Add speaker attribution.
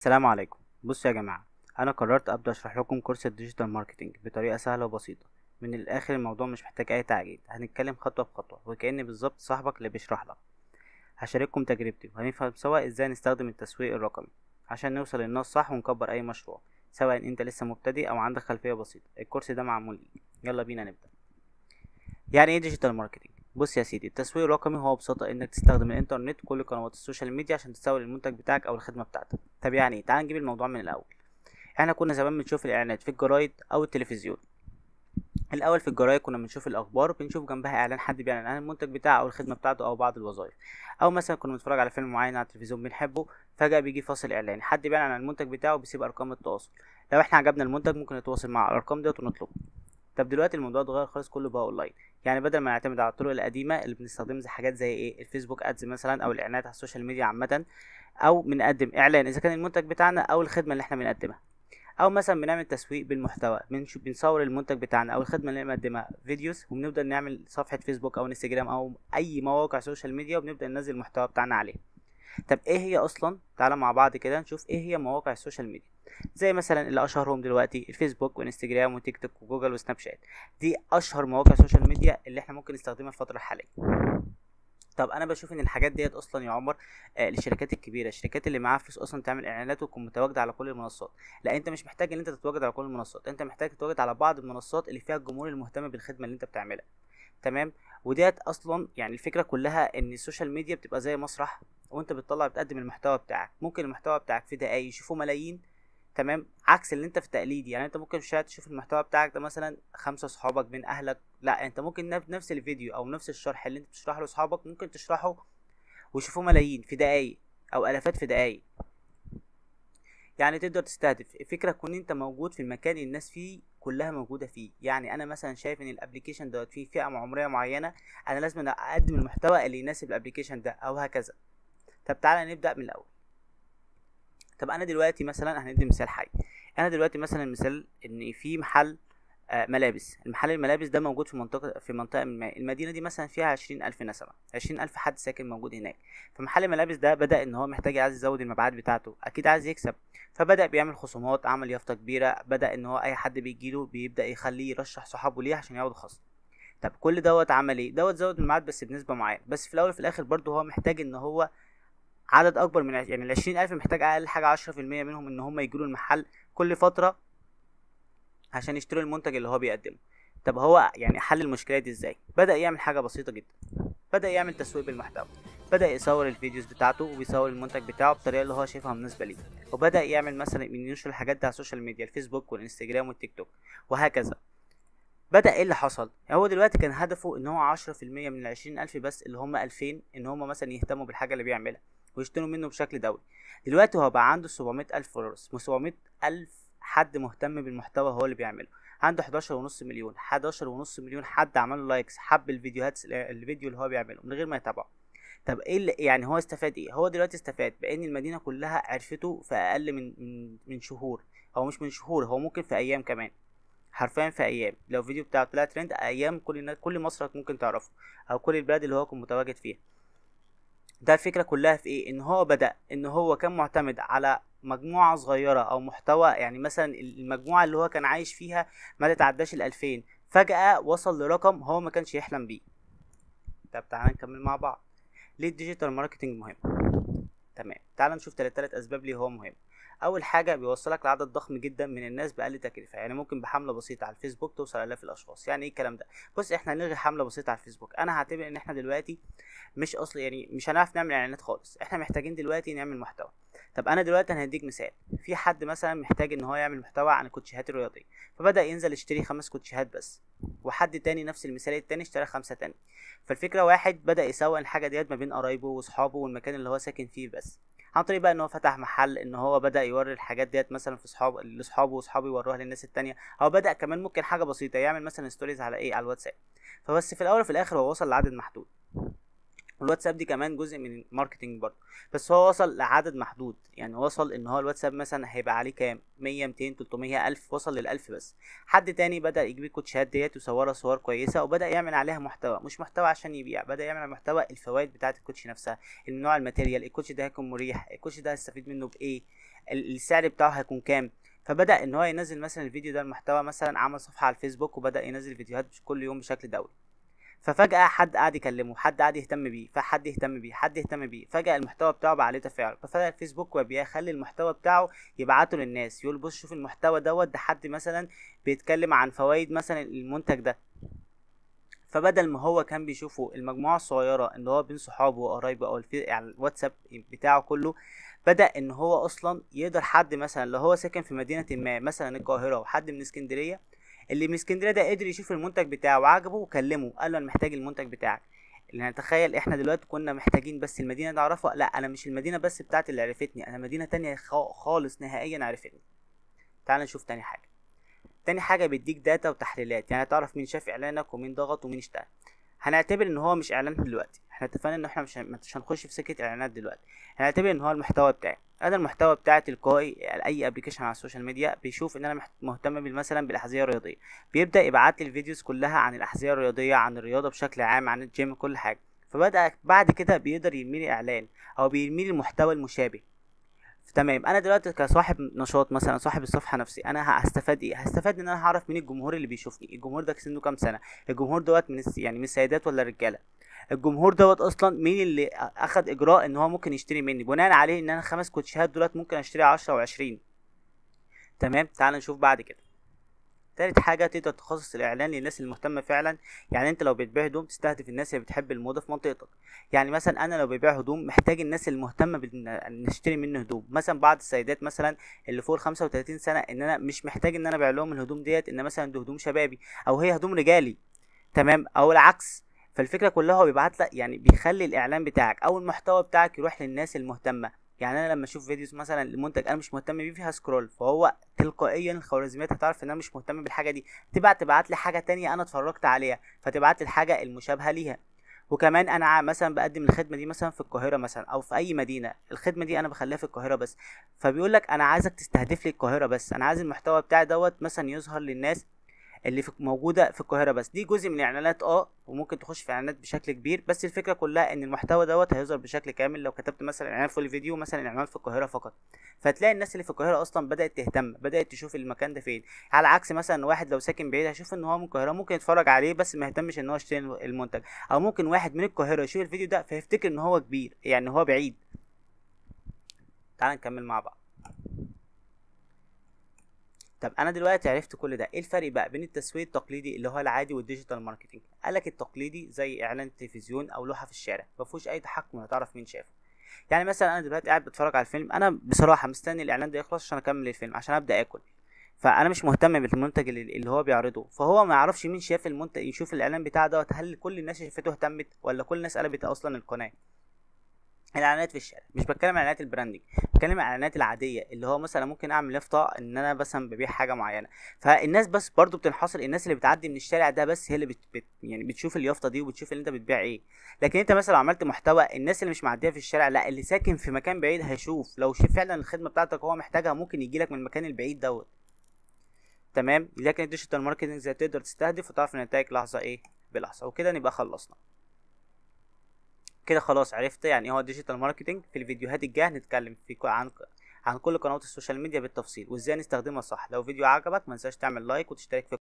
Speaker 1: السلام عليكم. بصوا يا جماعة، أنا قررت أبدأ أشرح لكم كورس الديجيتال ماركتينج بطريقة سهلة وبسيطة. من الآخر الموضوع مش محتاج أي تعقيد، هنتكلم خطوة بخطوة وكأني بالظبط صاحبك اللي بيشرح لك. هشارككم تجربتي وهنفهم سوا إزاي نستخدم التسويق الرقمي عشان نوصل للناس صح ونكبر أي مشروع، سواء أنت لسه مبتدئ أو عندك خلفية بسيطة. الكورس ده معمول ليك. يلا بينا نبدأ. يعني ايه ديجيتال ماركتينج؟ بص يا سيدي، التسويق الرقمي هو ببساطه انك تستخدم الانترنت وكل قنوات السوشيال ميديا عشان تسوق المنتج بتاعك او الخدمه بتاعتك. طب يعني ايه؟ تعال نجيب الموضوع من الاول. احنا كنا زمان بنشوف الاعلانات في الجرايد او التلفزيون. الاول في الجرايد كنا بنشوف الاخبار، بنشوف جنبها اعلان حد بيعلن عن المنتج بتاعه او الخدمه بتاعته او بعض الوظائف. او مثلا كنا بنتفرج على فيلم معين على التلفزيون بنحبه، فجاه بيجي فاصل اعلاني حد بيعلن عن المنتج بتاعه وبيسيب ارقام التواصل. لو احنا عجبنا المنتج ممكن نتواصل مع الارقام ديت ونطلبه. طب دلوقتي الموضوع اتغير خالص، كله بقى اونلاين. يعني بدل ما نعتمد على الطرق القديمه اللي بنستخدم زي حاجات زي ايه الفيسبوك ادز مثلا او الاعلانات على السوشيال ميديا عامه، او بنقدم اعلان اذا كان المنتج بتاعنا او الخدمه اللي احنا بنقدمها، او مثلا بنعمل تسويق بالمحتوى، بنصور المنتج بتاعنا او الخدمه اللي بنقدمها فيديوز، وبنبدا نعمل صفحه فيسبوك او انستجرام او اي مواقع سوشيال ميديا وبنبدا ننزل المحتوى بتاعنا عليه. طب ايه هي اصلا؟ تعالى مع بعض كده نشوف ايه هي مواقع السوشيال ميديا. زي مثلا اللي اشهرهم دلوقتي الفيسبوك وانستجرام وتيك توك وجوجل وسناب شات. دي اشهر مواقع السوشيال ميديا اللي احنا ممكن نستخدمها في الفتره الحاليه. طب انا بشوف ان الحاجات ديت اصلا يا عمر للشركات الكبيره، الشركات اللي معاها فلوس اصلا تعمل اعلانات وتكون متواجده على كل المنصات. لا، انت مش محتاج ان انت تتواجد على كل المنصات، انت محتاج تتواجد على بعض المنصات اللي فيها الجمهور المهتم بالخدمه اللي انت بتعملها. تمام. وديت اصلا يعني الفكره كلها ان السوشيال ميديا بتبقى زي مسرح، وانت بتقدم المحتوى بتاعك، ممكن المحتوى بتاعك في دقايق يشوفه ملايين. تمام. عكس اللي انت في التقليد، يعني انت ممكن في شات تشوف المحتوى بتاعك ده مثلا 5 صحابك من اهلك، لا انت ممكن نفس الفيديو او نفس الشرح اللي انت بتشرحه لاصحابك ممكن تشرحه ويشوفوه ملايين في دقايق او الافات في دقايق. يعني تقدر تستهدف الفكره تكون انت موجود في المكان اللي الناس فيه كلها موجوده فيه. يعني انا مثلا شايف ان الابليكيشن دوت فيه فئه عمريه معينه، انا لازم اقدم المحتوى اللي يناسب الابليكيشن ده او هكذا. طب تعالى نبدا من الاول. طب انا دلوقتي مثلا هندي مثال حي. انا دلوقتي مثلا مثال ان في محل ملابس. الملابس ده موجود في منطقة ما. المدينة دي مثلا فيها 20,000 نسمة، 20,000 حد ساكن موجود هناك. فمحل الملابس ده بدأ إن هو محتاج عايز يزود المبيعات بتاعته، أكيد عايز يكسب. فبدأ بيعمل خصومات، عمل يافطة كبيرة، بدأ إن هو أي حد بيجيله بيبدأ يخليه يرشح صحابه ليه عشان ياخدوا خصم. طب كل دوت عمل ايه؟ دوت زود المبيعات بس بنسبة معينة، بس في الأول وفي الآخر برضه هو محتاج إن هو عدد أكبر من يعني ال20,000 محتاج أقل حاجة 10% منهم إن هم يجيله المحل كل فترة عشان يشتروا المنتج اللي هو بيقدمه. طب هو يعني حل المشكله دي ازاي؟ بدا يعمل حاجه بسيطه جدا. بدا يعمل تسويق بالمحتوى، بدا يصور الفيديوز بتاعته وبيصور المنتج بتاعه بطريقه اللي هو شايفها مناسبه ليه، وبدا يعمل مثلا ينشر الحاجات دي على السوشيال ميديا، الفيسبوك والانستجرام والتيك توك وهكذا. بدا ايه اللي حصل؟ يعني هو دلوقتي كان هدفه ان هو 10% من ال20,000 بس اللي هم 2000 ان هم مثلا يهتموا بالحاجه اللي بيعملها ويشتروا منه بشكل دوري. دلوقتي هو بقى عنده 700,000 فولورز، 700,000 حد مهتم بالمحتوى هو اللي بيعمله. عنده 11.5 مليون، 11.5 مليون حد عمل له لايكس، حب الفيديو اللي هو بيعمله من غير ما يتابعه. طب ايه اللي يعني هو استفاد ايه؟ هو دلوقتي استفاد بان المدينه كلها عرفته في اقل من شهور. هو مش من شهور، هو ممكن في ايام كمان. حرفيا في ايام لو الفيديو بتاعه طلع ترند، ايام كل مصر ممكن تعرفه، او كل البلاد اللي هو يكون متواجد فيها. ده الفكرة كلها في ايه؟ ان هو بدأ ان هو كان معتمد على مجموعة صغيرة او محتوى، يعني مثلا المجموعة اللي هو كان عايش فيها ما تتعداش ال2000، فجأة وصل لرقم هو ما كانش يحلم بيه. طب تعالى نكمل مع بعض. ليه الديجيتال ماركتنج مهم؟ تمام، تعال نشوف تلات اسباب ليه هو مهم. اول حاجه بيوصلك لعدد ضخم جدا من الناس باقل تكلفه. يعني ممكن بحمله بسيطه على الفيسبوك توصل لالاف الاشخاص. يعني ايه الكلام ده؟ بص، احنا هنلغي حمله بسيطه على الفيسبوك. انا هعتبر ان احنا دلوقتي مش اصل، يعني مش هنعرف نعمل اعلانات خالص، احنا محتاجين دلوقتي نعمل محتوى. طب انا دلوقتي انا هديك مثال. في حد مثلا محتاج ان هو يعمل محتوى عن الكوتشيهات الرياضيه، فبدا ينزل يشتري 5 كوتشيهات بس، وحد تاني نفس المثال التاني اشترى 5 تاني. فالفكره واحد بدا يسوق الحاجه ديت ما بين قرايبه واصحابه والمكان اللي هو ساكن فيه بس، عن طريق بقى ان هو فتح محل، ان هو بدا يوري الحاجات ديت مثلا في لاصحابه واصحابه يوروها للناس التانية، او بدا كمان ممكن حاجه بسيطه يعمل مثلا ستوريز على ايه، على الواتساب. فبس في الاول وفي الاخر هو وصل لعدد محدود. الواتساب دي كمان جزء من الماركتينج برضه، بس هو وصل لعدد محدود. يعني وصل ان هو الواتساب مثلا هيبقى عليه كام، 100 200 300 الف، وصل لل1000 بس. حد تاني بدا يجيب الكوتشيهات ديت ويصورها صور كويسه وبدا يعمل عليها محتوى، مش محتوى عشان يبيع، بدا يعمل محتوى الفوائد بتاعه الكوتشي نفسها، النوع، الماتيريال، الكوتشي ده هيكون مريح، الكوتشي ده هستفيد منه بايه، السعر بتاعه هيكون كام. فبدأ ان هو ينزل مثلا الفيديو ده المحتوى، مثلا عمل صفحة على الفيسبوك وبدأ ينزل فيديوهات كل يوم بشكل دوري. ففجأة حد قاعد يكلمه، حد قاعد يهتم بيه، فحد يهتم بيه، حد يهتم بيه، فجأة المحتوى بتاعه بقى عليه تفاعل. ففجأة الفيسبوك بيخلي المحتوى بتاعه يبعته للناس، يقول بص شوف المحتوى ده حد مثلا بيتكلم عن فوائد مثلا المنتج ده. فبدل ما هو كان بيشوفه المجموعة الصغيرة اللي هو بين صحابه وقرايبه او يعني الواتساب بتاعه كله، بدأ ان هو اصلا يقدر حد مثلا لو هو ساكن في مدينة ما مثلا القاهرة وحد من اسكندرية، اللي من اسكندرية ده قدر يشوف المنتج بتاعه وعجبه وكلمه قال له انا محتاج المنتج بتاعك. اللي نتخيل احنا دلوقتي كنا محتاجين بس المدينة دي اعرفها، لا انا مش المدينة بس بتاعتي اللي عرفتني، انا مدينة تانية خالص نهائيا عرفتني. تعال نشوف تاني حاجة. تاني حاجة بيديك داتا وتحليلات، يعني تعرف مين شاف اعلانك ومين ضغط ومين اشتغل. هنعتبر ان هو مش اعلان دلوقتي، احنا اتفقنا ان احنا مش هنخش في سكة اعلانات دلوقتي. هنعتبر ان هو المحتوى بتاعي، انا المحتوى بتاعي تلقائي اي ابلكيشن على السوشيال ميديا بيشوف ان انا مهتم مثلا بالاحذية الرياضية، بيبدأ يبعت لي الفيديوز كلها عن الاحذية الرياضية، عن الرياضة بشكل عام، عن الجيم، كل حاجة. فبدأ بعد كده بيقدر يرمي لي اعلان او يرمي لي المحتوى المشابه. تمام، انا دلوقتي كصاحب نشاط مثلا، صاحب الصفحه نفسي، انا هستفاد ايه؟ هستفاد ان انا هعرف مين الجمهور اللي بيشوفني، الجمهور ده سنه كام سنه، الجمهور دوت يعني من السيدات ولا الرجاله، الجمهور دوت اصلا مين اللي اخد اجراء ان هو ممكن يشتري مني، بناء عليه ان انا 5 كوتشيهات دولت ممكن اشتري 10 و20. تمام، تعال نشوف بعد كده. تالت حاجة تقدر تخصص الإعلان للناس المهتمة فعلا. يعني أنت لو بتبيع هدوم تستهدف الناس اللي بتحب الموضة في منطقتك. يعني مثلا أنا لو ببيع هدوم محتاج الناس المهتمة نشتري منه هدوم، مثلا بعض السيدات مثلا اللي فوق 35 سنة، إن أنا مش محتاج إن أنا أبيع لهم الهدوم ديت، إن مثلا دي هدوم شبابي أو هي هدوم رجالي. تمام، أو العكس. فالفكرة كلها هو بيبعت لك، يعني بيخلي الإعلان بتاعك أو المحتوى بتاعك يروح للناس المهتمة. يعني انا لما اشوف فيديوز مثلا لمنتج انا مش مهتم بيه فيها سكرول، فهو تلقائيا الخوارزميات هتعرف ان انا مش مهتم بالحاجه دي، تبعت لي حاجه تانية انا اتفرجت عليها، فتبعت لي الحاجه المشابهه ليها. وكمان انا مثلا بقدم الخدمه دي مثلا في القاهره مثلا او في اي مدينه، الخدمه دي انا بخليها في القاهره بس، فبيقول لك انا عايزك تستهدف لي القاهره بس، انا عايز المحتوى بتاعي دوت مثلا يظهر للناس اللي موجوده في القاهره بس. دي جزء من الاعلانات وممكن تخش في اعلانات بشكل كبير، بس الفكره كلها ان المحتوى دوت هيظهر بشكل كامل. لو كتبت مثلا اعلان فول فيديو مثلا اعلان في القاهره فقط، فتلاقي الناس اللي في القاهره اصلا بدات تهتم، بدات تشوف المكان ده فين. على عكس مثلا واحد لو ساكن بعيد هيشوف ان هو من القاهره ممكن يتفرج عليه بس ما يهتمش ان هو يشتري المنتج، او ممكن واحد من القاهره يشوف الفيديو ده فيفتكر ان هو كبير، يعني هو بعيد. تعال نكمل مع بعض. طب انا دلوقتي عرفت كل ده، ايه الفرق بقى بين التسويق التقليدي اللي هو العادي والديجيتال ماركتنج؟ قالك التقليدي زي اعلان التلفزيون او لوحه في الشارع، ما فيهوش اي تحكم ولا تعرف مين شافه. يعني مثلا انا دلوقتي قاعد بتفرج على الفيلم، انا بصراحه مستني الاعلان ده يخلص عشان اكمل الفيلم عشان ابدا اكل، فانا مش مهتم بالمنتج اللي هو بيعرضه، فهو ما يعرفش مين شاف المنتج، يشوف الاعلان بتاع دوت هل كل الناس شافته اهتمت ولا كل الناس قلبت اصلا القناه. الاعلانات في الشارع، مش بتكلم عن اعلانات البراندنج، بتكلم عن الاعلانات العاديه اللي هو مثلا ممكن اعمل يافطه ان انا مثلا ببيع حاجه معينه، فالناس بس برضو بتنحصر، الناس اللي بتعدي من الشارع ده بس هي اللي يعني بتشوف اليافطه دي وبتشوف اللي انت بتبيع ايه. لكن انت مثلا لو عملت محتوى الناس اللي مش معديه في الشارع لا، اللي ساكن في مكان بعيد هيشوف، لو شاف فعلا الخدمه بتاعتك هو محتاجها ممكن يجي لك من المكان البعيد دوت. تمام، لكن الديجيتال ماركتنج زي تقدر تستهدف وتعرف النتائج لحظه ايه بلحظه. وكده نبقى خلصنا. كده خلاص عرفت يعني ايه هو الديجيتال ماركتنج. في الفيديوهات الجايه هنتكلم عن كل قنوات السوشيال ميديا بالتفصيل وازاي نستخدمها صح. لو فيديو عجبك ما تنساش تعمل لايك وتشترك في